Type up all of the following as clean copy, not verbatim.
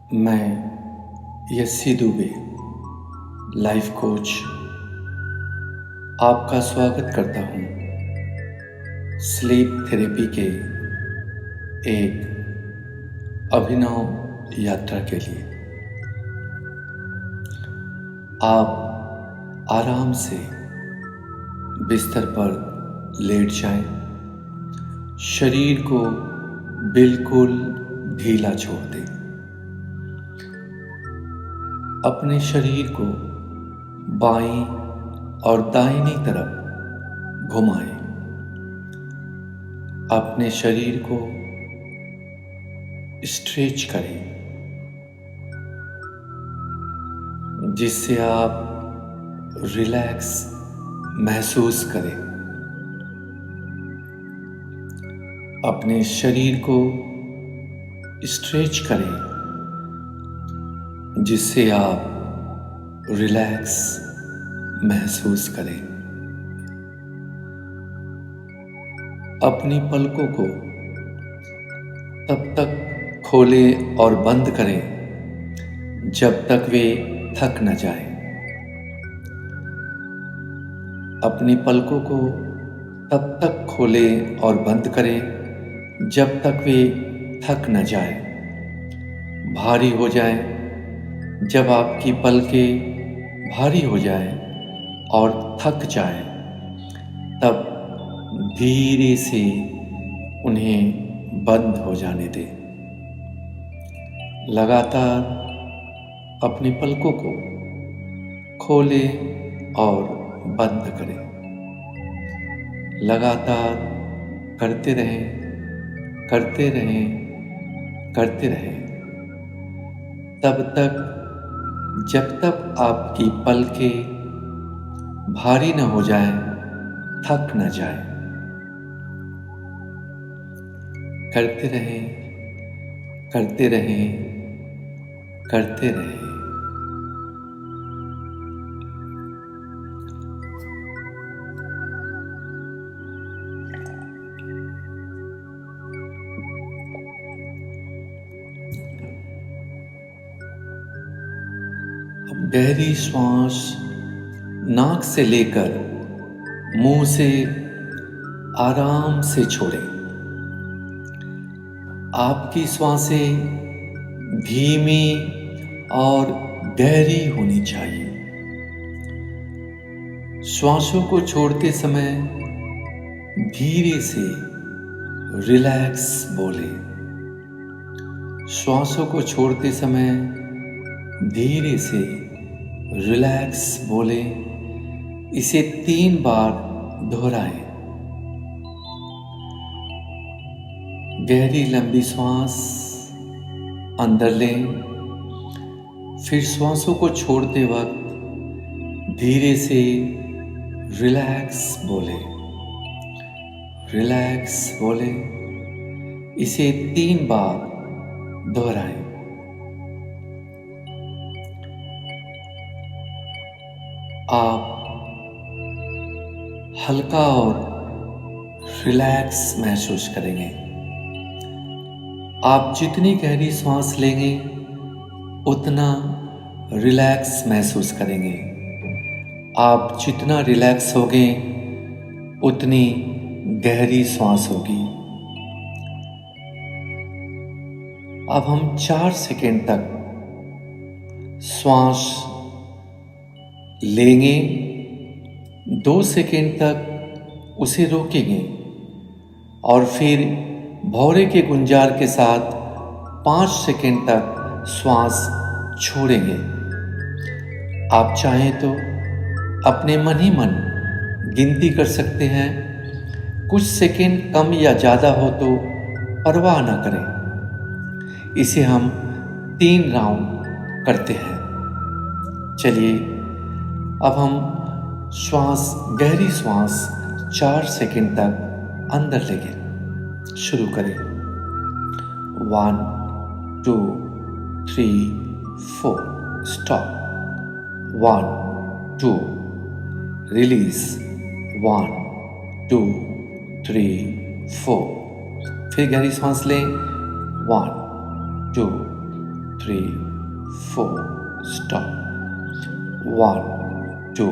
मैं SC Dubey life coach आपका स्वागत करता हूँ स्लीप थेरेपी के एक अभिनव यात्रा के लिए। आप आराम से बिस्तर पर लेट जाएं, शरीर को बिल्कुल ढीला छोड़ दें, अपने शरीर को बाईं और दाहिनी तरफ घुमाएं, अपने शरीर को स्ट्रेच करें जिससे आप रिलैक्स महसूस करें। अपने शरीर को स्ट्रेच करें जिससे आप रिलैक्स महसूस करें। अपनी पलकों को तब तक खोलें और बंद करें जब तक वे थक न जाएं। अपनी पलकों को तब तक खोलें और बंद करें जब तक वे थक न जाएं, भारी हो जाएं। जब आपकी पलकें भारी हो जाएं और थक जाएं, तब धीरे से उन्हें बंद हो जाने दें। लगातार अपनी पलकों को खोलें और बंद करें। लगातार करते रहें, करते रहें, करते रहें, तब तक जब तक आपकी पलकें भारी न हो जाएं, थक न जाएं। करते रहें, करते रहें, करते रहें। अब गहरी श्वास नाक से लेकर मुंह से आराम से छोड़ें। आपकी श्वासें धीमी और गहरी होनी चाहिए। श्वासों को छोड़ते समय धीरे से रिलैक्स बोलें। श्वासों को छोड़ते समय धीरे से रिलैक्स बोलें। इसे 3 बार दोहराएं। गहरी लंबी श्वास अंदर लें, फिर श्वासों को छोड़ते वक्त धीरे से रिलैक्स बोलें, रिलैक्स बोलें। इसे 3 बार दोहराएं। आप हल्का और रिलैक्स महसूस करेंगे। आप जितनी गहरी सांस लेंगे उतना रिलैक्स महसूस करेंगे। आप जितना रिलैक्स होंगे उतनी गहरी सांस होगी। अब हम 4 सेकेंड तक श्वास लेंगे, 2 सेकेंड तक उसे रोकेंगे और फिर भौरे के गुंजार के साथ 5 सेकेंड तक श्वास छोड़ेंगे। आप चाहें तो अपने मन ही मन गिनती कर सकते हैं। कुछ सेकेंड कम या ज़्यादा हो तो परवाह ना करें। इसे हम 3 राउंड करते हैं। चलिए अब हम गहरी श्वास 4 सेकेंड तक अंदर लेंगे। शुरू करें। 1 2 3 4 स्टॉप। 1 2 रिलीज। 1 2 3 4। फिर गहरी सांस लें। 1 2 3, 4. Stop. 1, 2.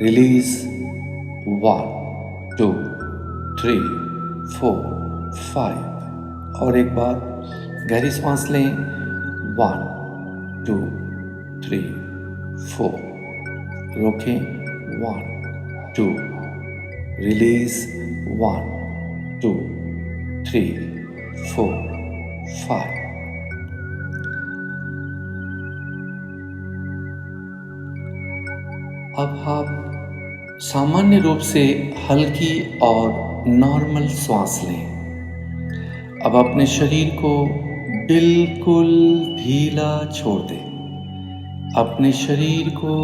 Release. 1, 2, 3, 4, 5. और एक बार गहरी सांस लें. 1, 2, 3, 4. रोकें. 1, 2. रिलीज. 1, 2, 3, 4, 5. अब आप सामान्य रूप से हल्की और नॉर्मल सांस लें. अब अपने शरीर को बिल्कुल ढीला छोड़ दें. अपने शरीर को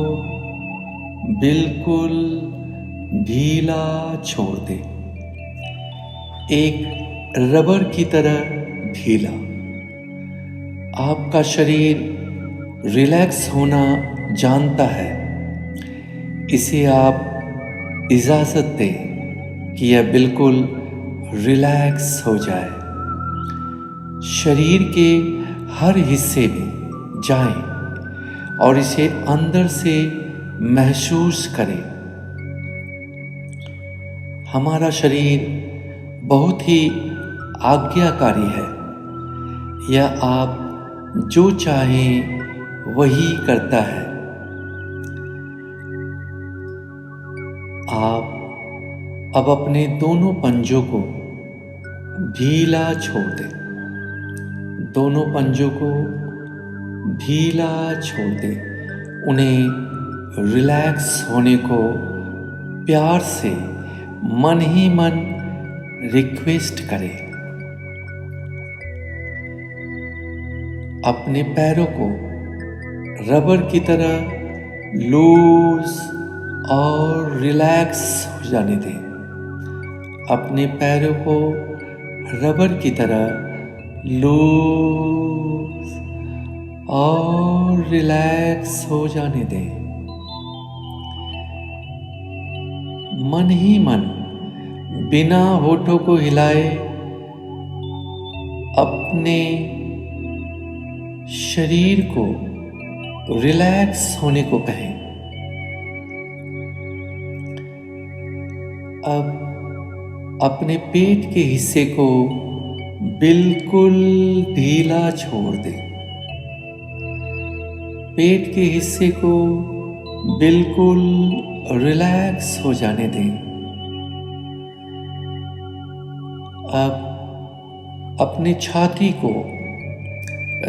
बिल्कुल ढीला छोड़ दें. एक रबर की तरह ढीला. आपका शरीर रिलैक्स होना जानता है. इसे आप इजाज़त दें कि यह बिल्कुल रिलैक्स हो जाए. शरीर के हर हिस्से में जाएं और इसे अंदर से महसूस करें. हमारा शरीर बहुत ही आज्ञाकारी है. यह आप जो चाहें वही करता है. आप अब अपने दोनों पंजों को ढीला छोड़ दें. दोनों पंजों को ढीला छोड़ दें. उन्हें रिलैक्स होने को प्यार से मन ही मन रिक्वेस्ट करें. अपने पैरों को रबर की तरह लूज और रिलैक्स हो जाने दें. अपने पैरों को रबर की तरह लूज और रिलैक्स हो जाने दें. मन ही मन बिना होठों को हिलाए अपने शरीर को रिलैक्स होने को कहें. अब अपने पेट के हिस्से को बिल्कुल ढीला छोड़ दें. पेट के हिस्से को बिल्कुल रिलैक्स हो जाने दें. अब अपने छाती को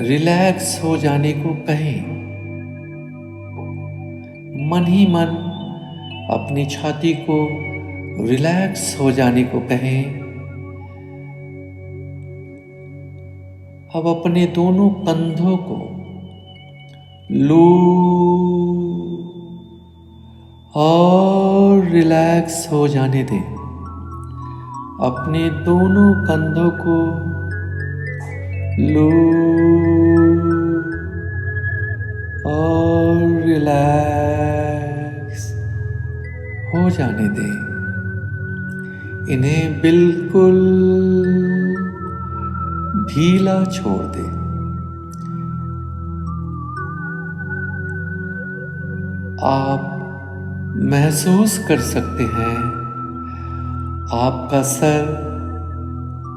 रिलैक्स हो जाने को कहें. मन ही मन अपनी छाती को रिलैक्स हो जाने को कहें. अब अपने दोनों कंधों को लूज और रिलैक्स हो जाने दें. अपने दोनों कंधों को लूज और रिलैक्स हो जाने दें. इन्हें बिल्कुल ढीला छोड़ दें. आप महसूस कर सकते हैं आपका सर,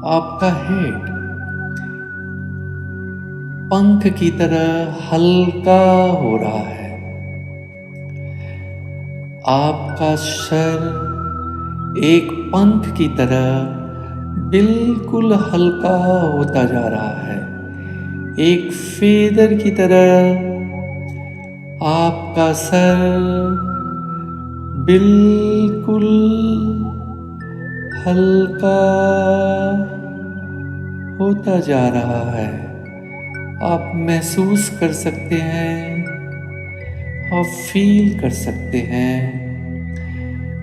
आपका हेड पंख की तरह हल्का हो रहा है. आपका सर एक पंख की तरह बिल्कुल हल्का होता जा रहा है. एक फेदर की तरह आपका सर बिल्कुल हल्का होता जा रहा है. आप महसूस कर सकते हैं, आप फील कर सकते हैं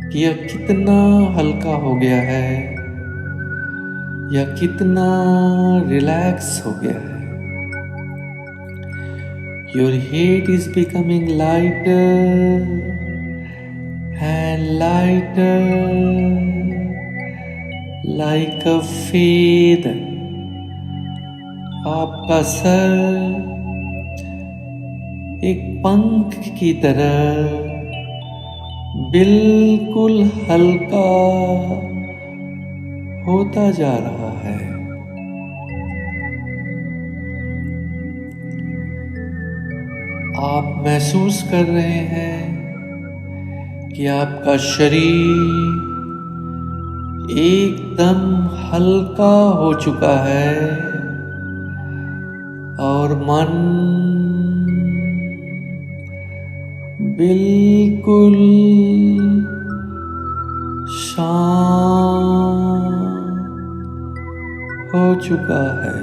कि यह कितना हल्का हो गया है, यह कितना रिलैक्स हो गया है. Your head is becoming lighter and lighter like a feather, आपका सर एक पंख की तरह बिल्कुल हल्का होता जा रहा है। आप महसूस कर रहे हैं कि आपका शरीर एकदम हल्का हो चुका है और मन बिल्कुल शांत हो चुका है।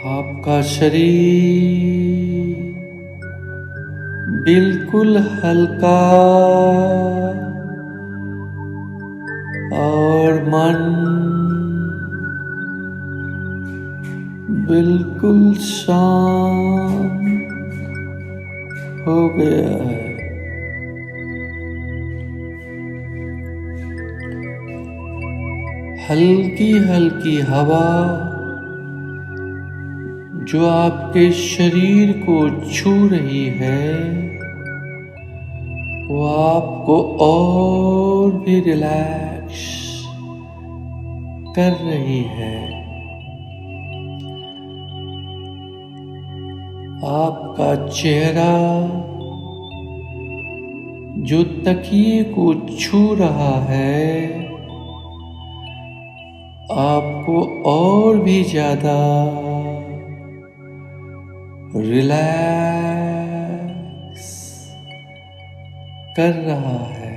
आपका शरीर बिल्कुल हल्का और मन बिल्कुल शांत हो गया है। हल्की हल्की हवा जो आपके शरीर को छू रही है वो आपको और भी रिलैक्स कर रही है। आपका चेहरा जो तकिए को छू रहा है आपको और भी ज्यादा रिलैक्स कर रहा है।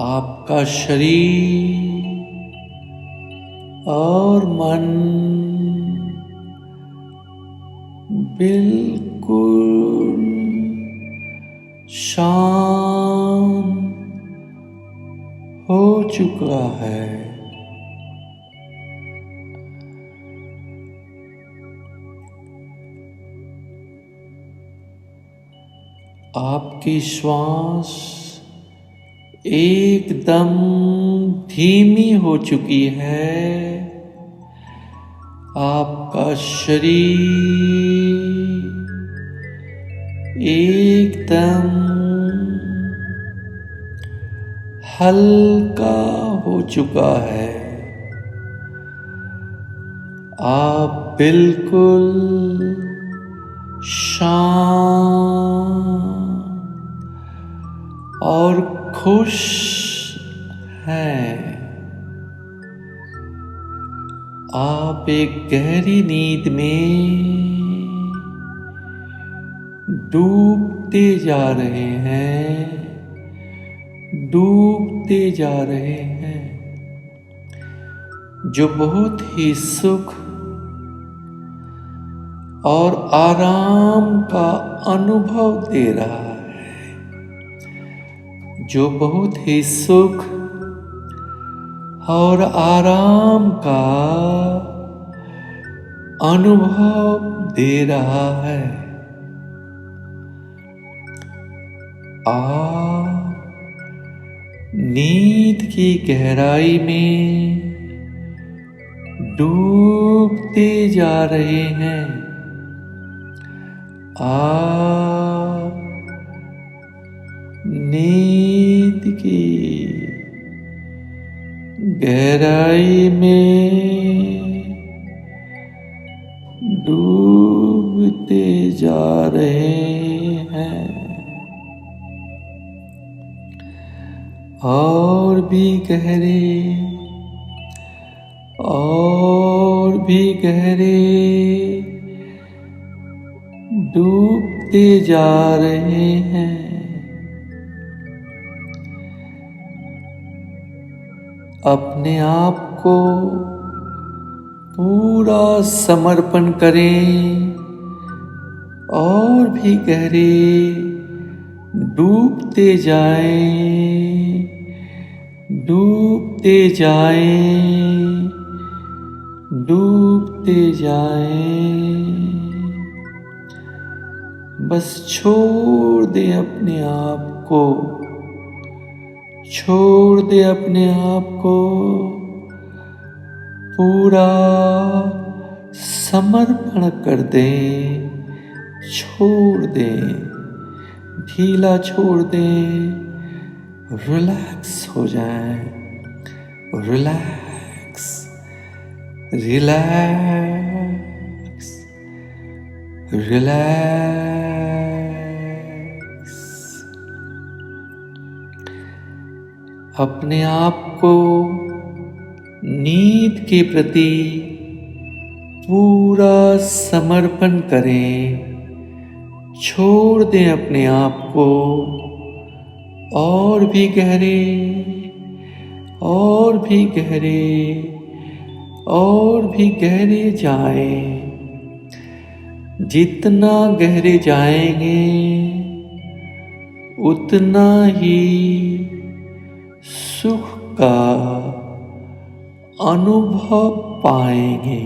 आपका शरीर और मन बिल्कुल शांत हो चुका है। आपकी श्वास एकदम धीमी हो चुकी है। आपका शरीर एकदम हल्का हो चुका है। आप बिल्कुल शांत और खुश हैं। आप एक गहरी नींद में डूबते जा रहे हैं, डूबते जा रहे हैं, जो बहुत ही सुख और आराम का अनुभव दे रहा है, जो बहुत ही सुख और आराम का अनुभव दे रहा है। आप नींद की गहराई में डूबते जा रहे हैं। आप नींद की गहराई में डूबते जा रहे हैं और भी गहरे और भी गहरे डूबते जा रहे हैं। अपने आप को पूरा समर्पण करें और भी गहरे डूबते जाएं, डूबते जाएं, डूबते जाएं। बस छोड़ दें अपने आप को छोड़ दे अपने आप को, पूरा समर्पण कर दे, छोड़ दे, ढीला छोड़ दे, रिलैक्स हो जाए, रिलैक्स, रिलैक्स, रिलैक्स। अपने आप को नींद के प्रति पूरा समर्पण करें, छोड़ दें अपने आप को, और भी गहरे, और भी गहरे, और भी गहरे जाएं। जितना गहरे जाएंगे उतना ही सुख का अनुभव पाएंगे।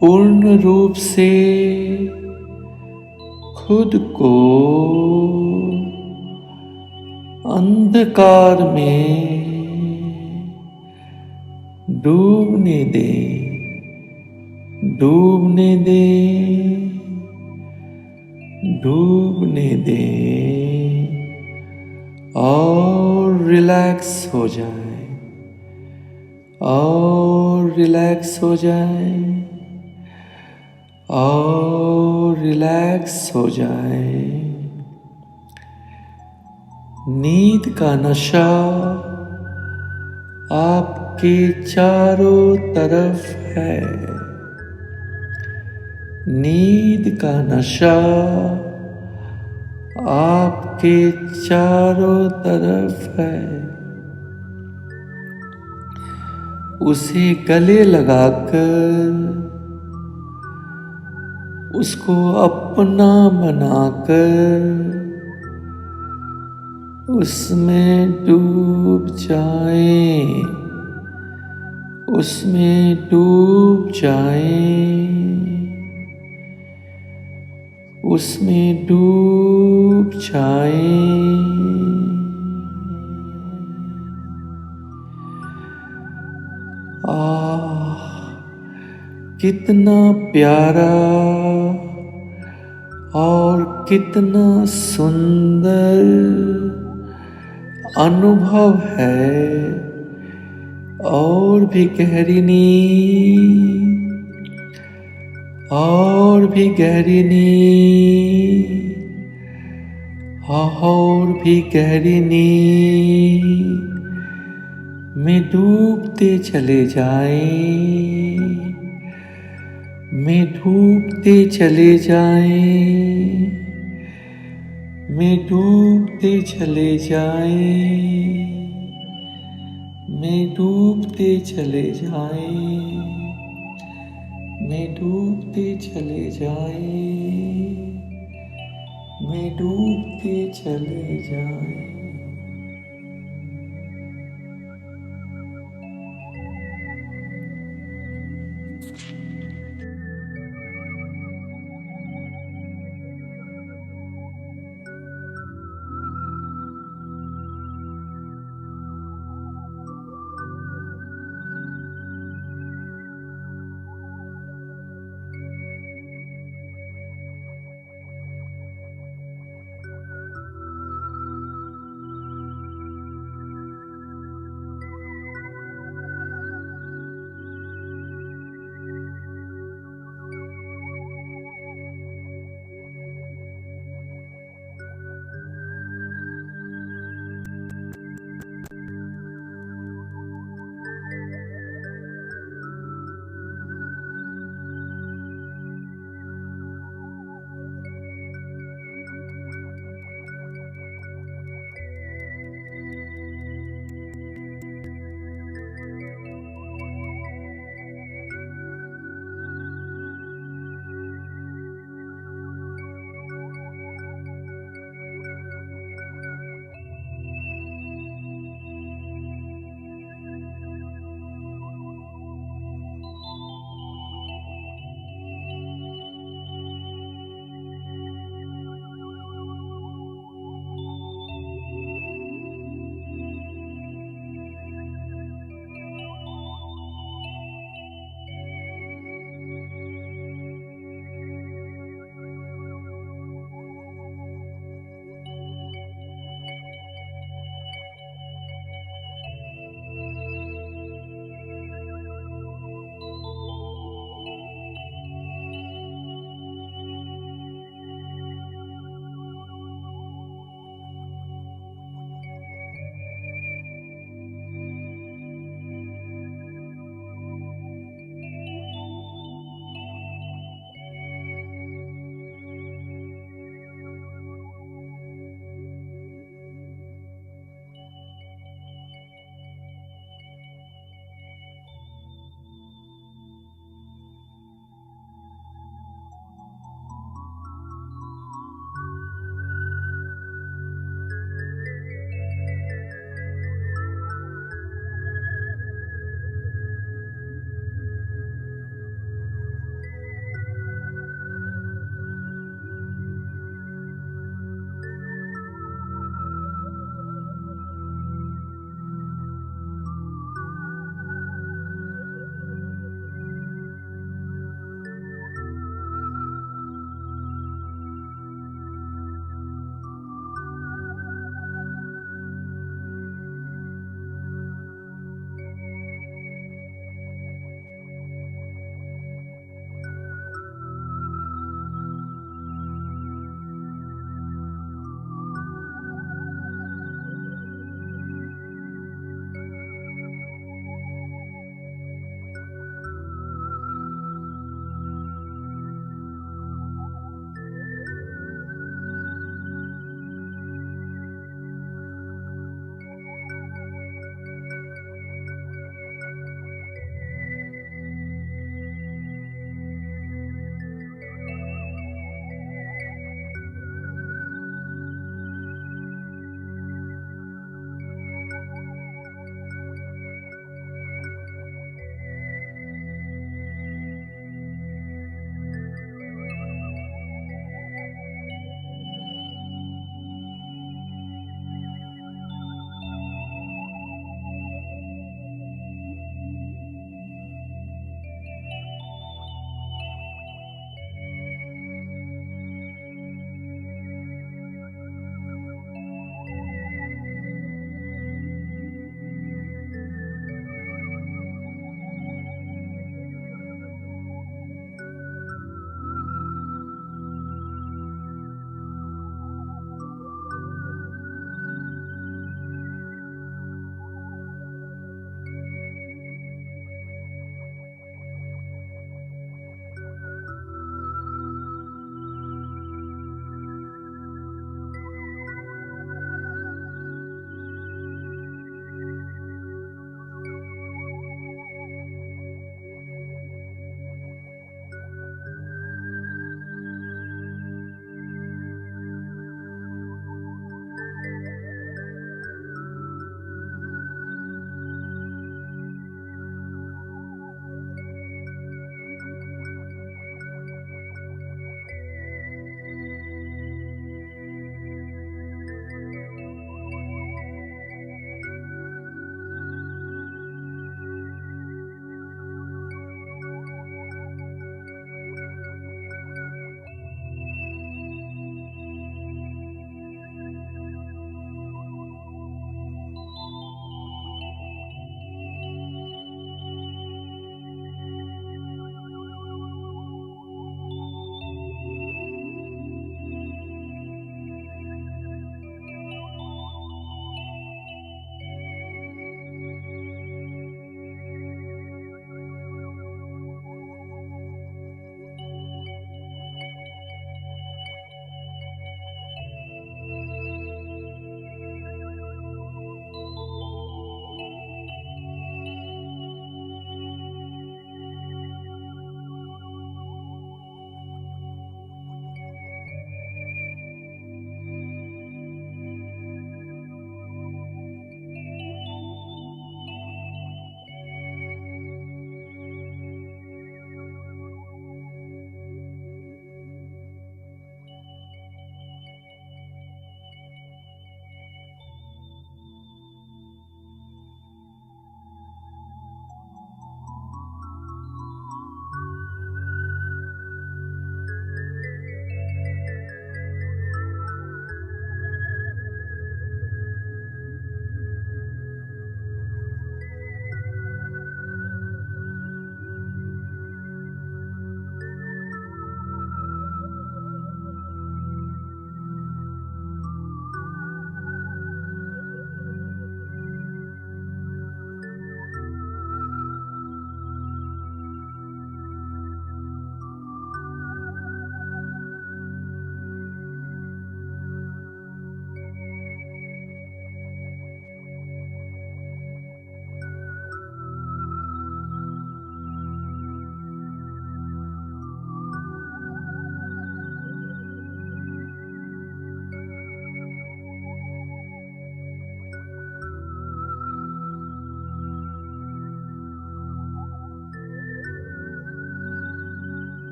पूर्ण रूप से खुद को अंधकार में डूबने दे, डूबने दे, डूबने दे, और रिलैक्स हो जाए, और रिलैक्स हो जाए, और रिलैक्स हो जाए। नींद का नशा आपके चारों तरफ है, नींद का नशा आपके चारों तरफ है। उसे गले लगाकर, उसको अपना बनाकर उसमें डूब जाएं, उसमें डूब जाएं, उसमें डूब जाएं। कितना प्यारा और कितना सुंदर अनुभव है। और भी गहरी नींद, और भी गहरी नींद, और भी गहरी नींद में डूबते चले जाएं, में डूबते चले जाएं, में डूबते चले जाएं, में डूबते चले जाएं, में डूबते चले जाएं, में डूबते चले जाएं।